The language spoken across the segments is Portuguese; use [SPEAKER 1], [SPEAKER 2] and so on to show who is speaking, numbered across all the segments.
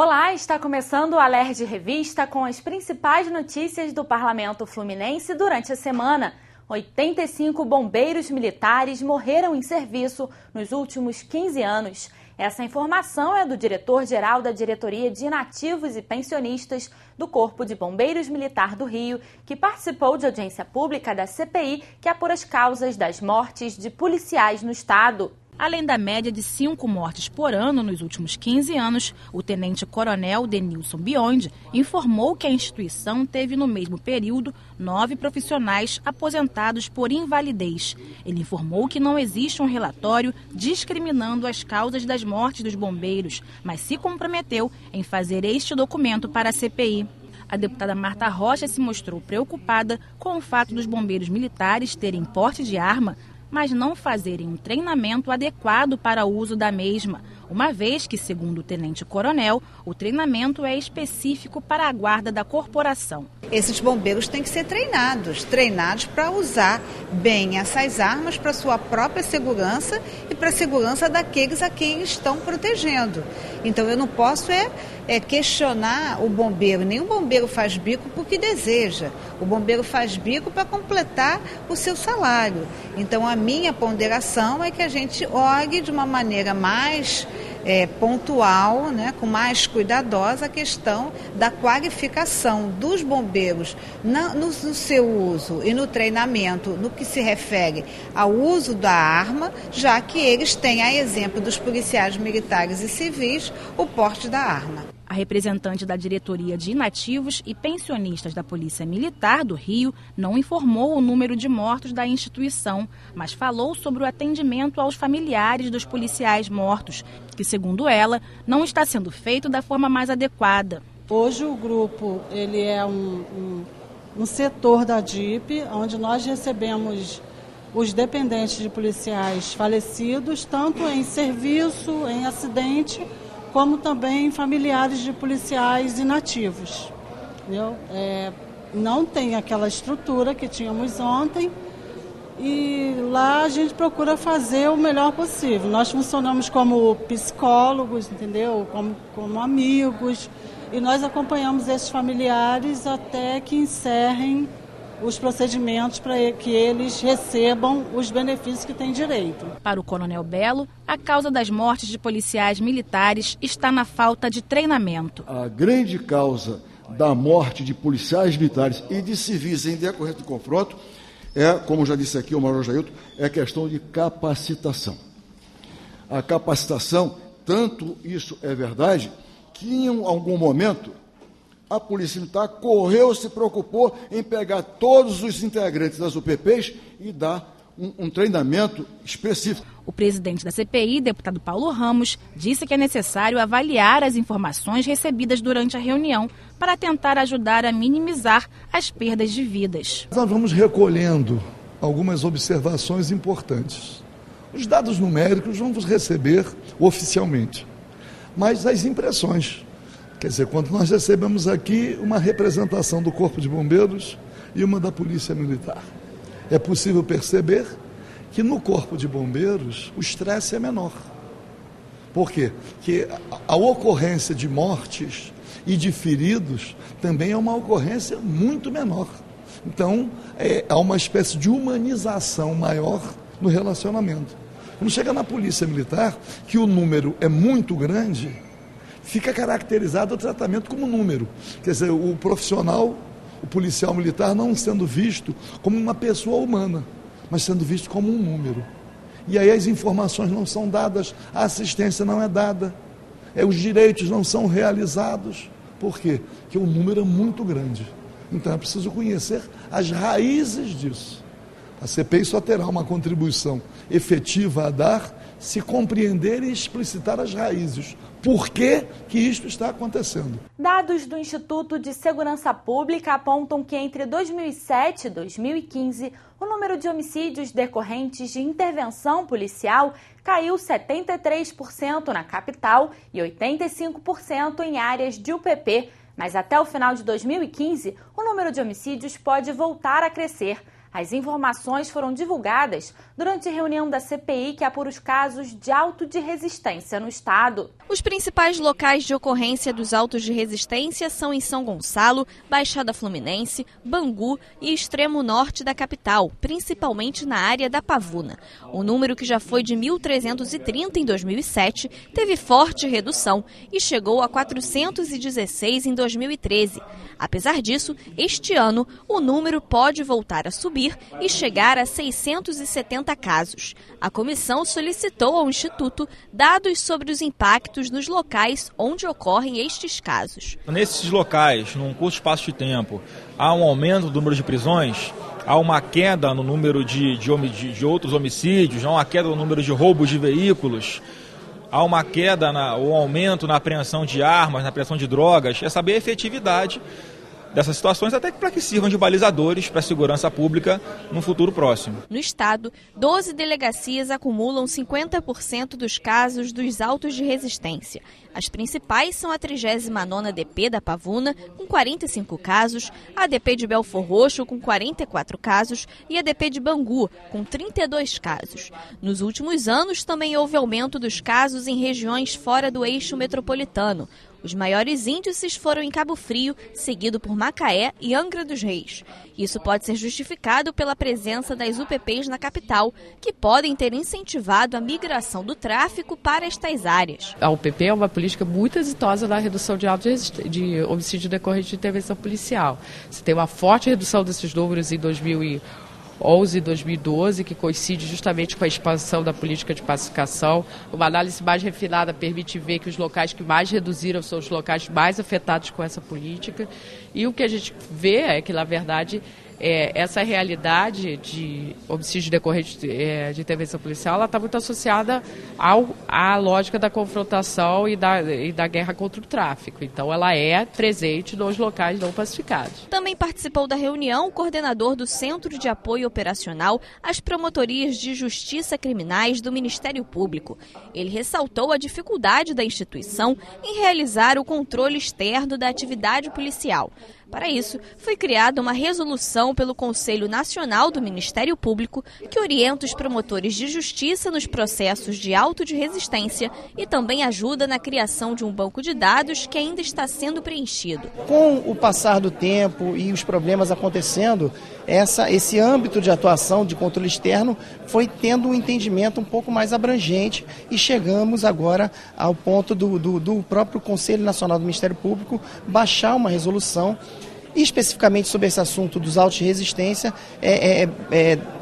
[SPEAKER 1] Olá, está começando o Alerj Revista com as principais notícias do Parlamento Fluminense durante a semana. 85 bombeiros militares morreram em serviço nos últimos 15 anos. Essa informação é do diretor-geral da Diretoria de Inativos e Pensionistas do Corpo de Bombeiros Militar do Rio, que participou de audiência pública da CPI que apura as causas das mortes de policiais no estado. Além da média de 5 mortes por ano nos últimos 15 anos, o tenente-coronel Denilson Biondi informou que a instituição teve no mesmo período 9 profissionais aposentados por invalidez. Ele informou que não existe um relatório discriminando as causas das mortes dos bombeiros, mas se comprometeu em fazer este documento para a CPI. A deputada Marta Rocha se mostrou preocupada com o fato dos bombeiros militares terem porte de arma, mas não fazerem um treinamento adequado para o uso da mesma, uma vez que, segundo o tenente-coronel, o treinamento é específico para a guarda da corporação.
[SPEAKER 2] Esses bombeiros têm que ser treinados para usar bem essas armas para sua própria segurança e para a segurança daqueles a quem estão protegendo. Então eu não posso questionar o bombeiro. Nenhum bombeiro faz bico porque deseja. O bombeiro faz bico para completar o seu salário. Então a minha ponderação é que a gente olhe de uma maneira mais pontual, com mais cuidadosa a questão da qualificação dos bombeiros no seu uso e no treinamento, no que se refere ao uso da arma, já que eles têm, a exemplo dos policiais militares e civis, o porte da arma.
[SPEAKER 1] A representante da Diretoria de Inativos e Pensionistas da Polícia Militar do Rio não informou o número de mortos da instituição, mas falou sobre o atendimento aos familiares dos policiais mortos, que, segundo ela, não está sendo feito da forma mais adequada.
[SPEAKER 3] Hoje o grupo ele é um setor da DIP, onde nós recebemos os dependentes de policiais falecidos, tanto em serviço, em acidente, como também familiares de policiais inativos. Não tem aquela estrutura que tínhamos ontem e lá a gente procura fazer o melhor possível. Nós funcionamos como psicólogos, entendeu? Como amigos, e nós acompanhamos esses familiares até que encerrem os procedimentos para que eles recebam os benefícios que têm direito.
[SPEAKER 1] Para o coronel Belo, a causa das mortes de policiais militares está na falta de treinamento.
[SPEAKER 4] A grande causa da morte de policiais militares e de civis em decorrência do confronto como já disse aqui o Major Jailton, é a questão de capacitação. A capacitação, tanto isso é verdade, que em algum momento a Polícia Militar se preocupou em pegar todos os integrantes das UPPs e dar um treinamento específico.
[SPEAKER 1] O presidente da CPI, deputado Paulo Ramos, disse que é necessário avaliar as informações recebidas durante a reunião para tentar ajudar a minimizar as perdas de vidas.
[SPEAKER 5] Nós vamos recolhendo algumas observações importantes. Os dados numéricos vamos receber oficialmente, mas as impressões. Quer dizer, quando nós recebemos aqui uma representação do Corpo de Bombeiros e uma da Polícia Militar, é possível perceber que no Corpo de Bombeiros o estresse é menor. Por quê? Porque a ocorrência de mortes e de feridos também é uma ocorrência muito menor. Então, há uma espécie de humanização maior no relacionamento. Quando chega na Polícia Militar, que o número é muito grande, fica caracterizado o tratamento como número. Quer dizer, o profissional, o policial militar, não sendo visto como uma pessoa humana, mas sendo visto como um número. E aí as informações não são dadas, a assistência não é dada, os direitos não são realizados. Por quê? Porque o número é muito grande. Então é preciso conhecer as raízes disso. A CPI só terá uma contribuição efetiva a dar se compreender e explicitar as raízes. Por que isto está acontecendo?
[SPEAKER 1] Dados do Instituto de Segurança Pública apontam que entre 2007 e 2015, o número de homicídios decorrentes de intervenção policial caiu 73% na capital e 85% em áreas de UPP. Mas até o final de 2015, o número de homicídios pode voltar a crescer. As informações foram divulgadas durante a reunião da CPI que apura os casos de auto de resistência no estado.
[SPEAKER 6] Os principais locais de ocorrência dos autos de resistência são em São Gonçalo, Baixada Fluminense, Bangu e extremo norte da capital, principalmente na área da Pavuna. O número, que já foi de 1.330 em 2007, teve forte redução e chegou a 416 em 2013. Apesar disso, este ano o número pode voltar a subir e chegar a 670 casos. A comissão solicitou ao Instituto dados sobre os impactos nos locais onde ocorrem estes casos.
[SPEAKER 7] Nesses locais, num curto espaço de tempo, há um aumento do número de prisões, há uma queda no número de outros homicídios, há uma queda no número de roubos de veículos, há uma queda, um aumento na apreensão de armas, na apreensão de drogas, é saber a efetividade dessas situações, até para que sirvam de balizadores para a segurança pública no futuro próximo.
[SPEAKER 6] No estado, 12 delegacias acumulam 50% dos casos dos autos de resistência. As principais são a 39ª DP da Pavuna, com 45 casos, a DP de Belfor Roxo, com 44 casos, e a DP de Bangu, com 32 casos. Nos últimos anos, também houve aumento dos casos em regiões fora do eixo metropolitano. Os maiores índices foram em Cabo Frio, seguido por Macaé e Angra dos Reis. Isso pode ser justificado pela presença das UPPs na capital, que podem ter incentivado a migração do tráfico para estas áreas.
[SPEAKER 8] A UPP é uma política muito exitosa na redução de homicídio decorrente de intervenção policial. Você tem uma forte redução desses números em 2011 e 2012, que coincide justamente com a expansão da política de pacificação. Uma análise mais refinada permite ver que os locais que mais reduziram são os locais mais afetados com essa política. E o que a gente vê é que, na verdade, essa realidade de homicídio decorrente de intervenção policial, ela está muito associada à lógica da confrontação e da guerra contra o tráfico. Então, ela é presente nos locais não pacificados.
[SPEAKER 6] Também participou da reunião o coordenador do Centro de Apoio Operacional às Promotorias de Justiça Criminais do Ministério Público. Ele ressaltou a dificuldade da instituição em realizar o controle externo da atividade policial. Para isso, foi criada uma resolução pelo Conselho Nacional do Ministério Público que orienta os promotores de justiça nos processos de auto de resistência e também ajuda na criação de um banco de dados que ainda está sendo preenchido.
[SPEAKER 9] Com o passar do tempo e os problemas acontecendo, esse âmbito de atuação de controle externo foi tendo um entendimento um pouco mais abrangente e chegamos agora ao ponto do próprio Conselho Nacional do Ministério Público baixar uma resolução especificamente sobre esse assunto dos autos de resistência,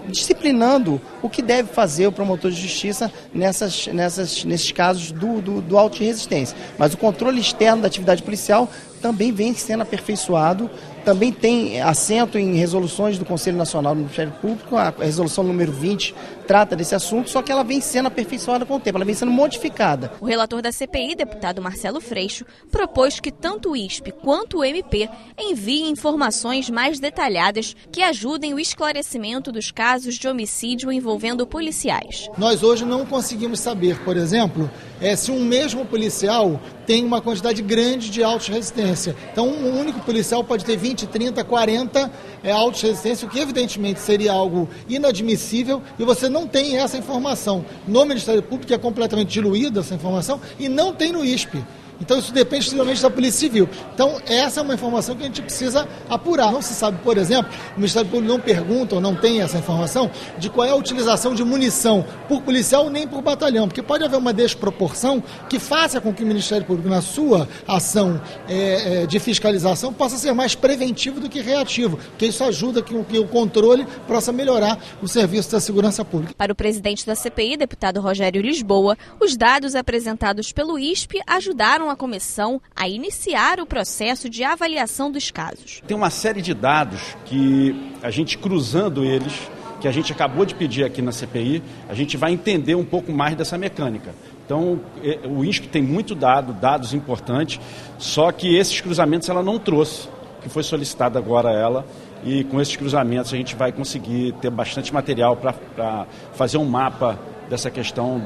[SPEAKER 9] disciplinando o que deve fazer o promotor de justiça nesses casos do auto de resistência. Mas o controle externo da atividade policial também vem sendo aperfeiçoado, também tem assento em resoluções do Conselho Nacional do Ministério Público. A resolução número 20 trata desse assunto, só que ela vem sendo aperfeiçoada com o tempo, ela vem sendo modificada.
[SPEAKER 6] O relator da CPI, deputado Marcelo Freixo, propôs que tanto o ISP quanto o MP enviem informações mais detalhadas que ajudem o esclarecimento dos casos de homicídio envolvendo policiais.
[SPEAKER 10] Nós hoje não conseguimos saber, por exemplo, se um mesmo policial tem uma quantidade grande de autos de resistência. Então, um único policial pode ter 20, 30, 40 autos de resistência, o que evidentemente seria algo inadmissível, e você não tem essa informação no Ministério Público, que é completamente diluída essa informação, e não tem no ISP. Então isso depende exclusivamente da Polícia Civil. Então essa é uma informação que a gente precisa apurar. Não se sabe, por exemplo, o Ministério Público não pergunta ou não tem essa informação de qual é a utilização de munição por policial nem por batalhão, porque pode haver uma desproporção que faça com que o Ministério Público, na sua ação de fiscalização, possa ser mais preventivo do que reativo, porque isso ajuda que o controle possa melhorar o serviço da segurança pública.
[SPEAKER 6] Para o presidente da CPI, deputado Rogério Lisboa, os dados apresentados pelo ISP ajudaram a comissão a iniciar o processo de avaliação dos casos.
[SPEAKER 11] Tem uma série de dados que a gente cruzando eles, que a gente acabou de pedir aqui na CPI, a gente vai entender um pouco mais dessa mecânica. Então, o ISP tem muito dados importantes, só que esses cruzamentos ela não trouxe, que foi solicitado agora ela, e com esses cruzamentos a gente vai conseguir ter bastante material para fazer um mapa dessa questão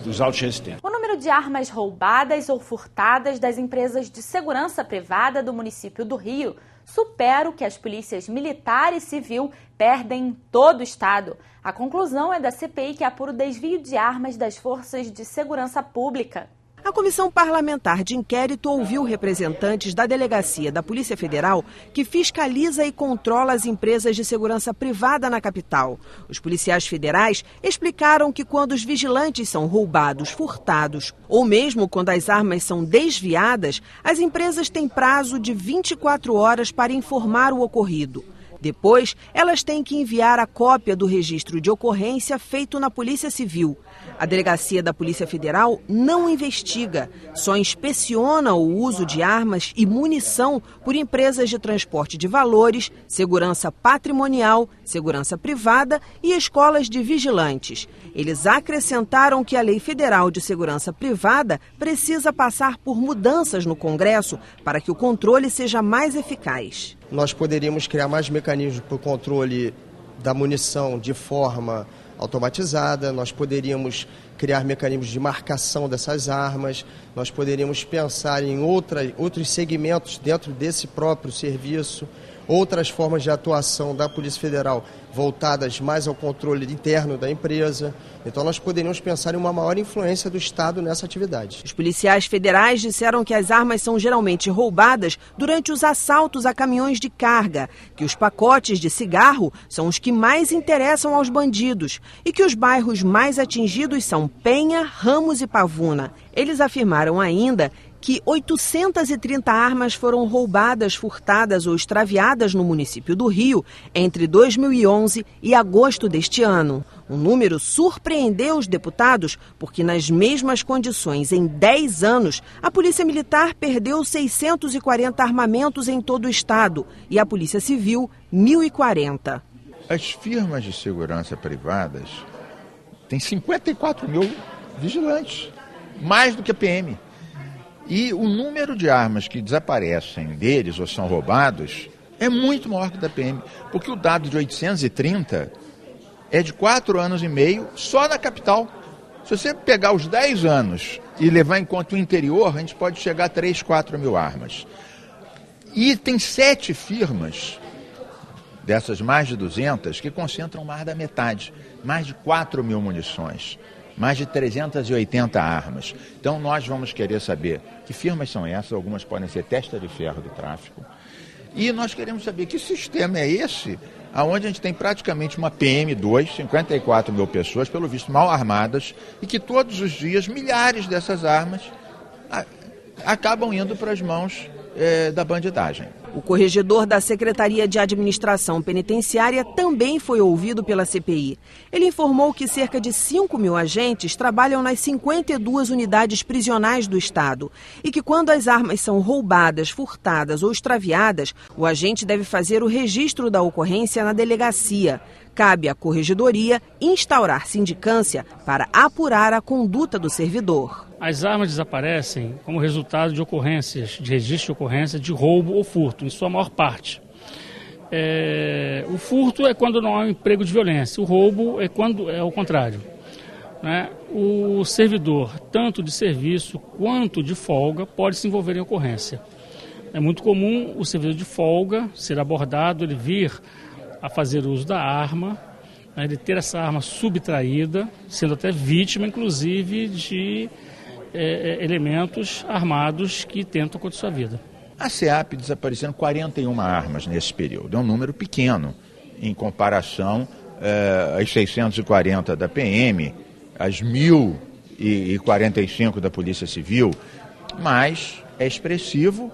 [SPEAKER 11] dos autos resistentes.
[SPEAKER 1] O número de armas roubadas ou furtadas das empresas de segurança privada do município do Rio supera o que as polícias militar e civil perdem em todo o estado. A conclusão é da CPI que apura o desvio de armas das forças de segurança pública.
[SPEAKER 12] A Comissão Parlamentar de Inquérito ouviu representantes da Delegacia da Polícia Federal, que fiscaliza e controla as empresas de segurança privada na capital. Os policiais federais explicaram que quando os vigilantes são roubados, furtados ou mesmo quando as armas são desviadas, as empresas têm prazo de 24 horas para informar o ocorrido. Depois, elas têm que enviar a cópia do registro de ocorrência feito na Polícia Civil. A Delegacia da Polícia Federal não investiga, só inspeciona o uso de armas e munição por empresas de transporte de valores, segurança patrimonial, segurança privada e escolas de vigilantes. Eles acrescentaram que a Lei Federal de Segurança Privada precisa passar por mudanças no Congresso para que o controle seja mais eficaz.
[SPEAKER 9] Nós poderíamos criar mais mecanismos para o controle da munição de forma automatizada, nós poderíamos criar mecanismos de marcação dessas armas, nós poderíamos pensar em outros segmentos dentro desse próprio serviço, outras formas de atuação da Polícia Federal voltadas mais ao controle interno da empresa. Então nós poderíamos pensar em uma maior influência do Estado nessa atividade.
[SPEAKER 12] Os policiais federais disseram que as armas são geralmente roubadas durante os assaltos a caminhões de carga, que os pacotes de cigarro são os que mais interessam aos bandidos e que os bairros mais atingidos são Penha, Ramos e Pavuna. Eles afirmaram ainda que 830 armas foram roubadas, furtadas ou extraviadas no município do Rio entre 2011 e agosto deste ano. O número surpreendeu os deputados porque, nas mesmas condições, em 10 anos, a Polícia Militar perdeu 640 armamentos em todo o estado e a Polícia Civil, 1.040.
[SPEAKER 13] As firmas de segurança privadas têm 54 mil vigilantes, mais do que a PM. E o número de armas que desaparecem deles ou são roubados é muito maior que o da PM, porque o dado de 830 é de 4 anos e meio só na capital. Se você pegar os 10 anos e levar em conta o interior, a gente pode chegar a 3, 4 mil armas. E tem 7 firmas, dessas mais de 200, que concentram mais da metade, mais de 4 mil munições. Mais de 380 armas. Então nós vamos querer saber que firmas são essas, algumas podem ser testa de ferro do tráfico. E nós queremos saber que sistema é esse, onde a gente tem praticamente uma PM2, 54 mil pessoas, pelo visto mal armadas, e que todos os dias milhares dessas armas acabam indo para as mãos da bandidagem.
[SPEAKER 12] O corregedor da Secretaria de Administração Penitenciária também foi ouvido pela CPI. Ele informou que cerca de 5 mil agentes trabalham nas 52 unidades prisionais do estado e que quando as armas são roubadas, furtadas ou extraviadas, o agente deve fazer o registro da ocorrência na delegacia. Cabe à corregedoria instaurar sindicância para apurar a conduta do servidor.
[SPEAKER 14] As armas desaparecem como resultado de ocorrências, de registro de ocorrência de roubo ou furto, em sua maior parte. O furto é quando não há um emprego de violência, o roubo é quando é o contrário. Né? O servidor, tanto de serviço quanto de folga, pode se envolver em ocorrência. É muito comum o servidor de folga ser abordado, ele vir a fazer uso da arma, né, ele ter essa arma subtraída, sendo até vítima, inclusive, de elementos armados que tentam contra sua vida.
[SPEAKER 13] A SEAP desapareceram 41 armas nesse período, é um número pequeno em comparação às 640 da PM, às 1.045 da Polícia Civil, mas é expressivo.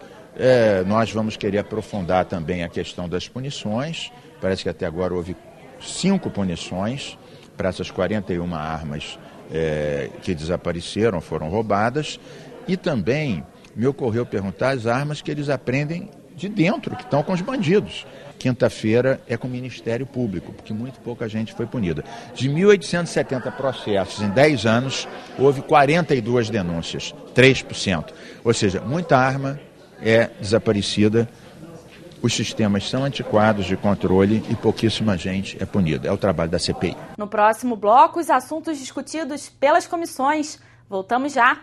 [SPEAKER 13] Nós vamos querer aprofundar também a questão das punições. Parece que até agora houve 5 punições para essas 41 armas que desapareceram, foram roubadas. E também me ocorreu perguntar as armas que eles apreendem de dentro, que estão com os bandidos. Quinta-feira é com o Ministério Público, porque muito pouca gente foi punida. De 1.870 processos em 10 anos, houve 42 denúncias, 3%. Ou seja, muita arma é desaparecida. Os sistemas são antiquados de controle e pouquíssima gente é punida. É o trabalho da CPI.
[SPEAKER 1] No próximo bloco, os assuntos discutidos pelas comissões. Voltamos já.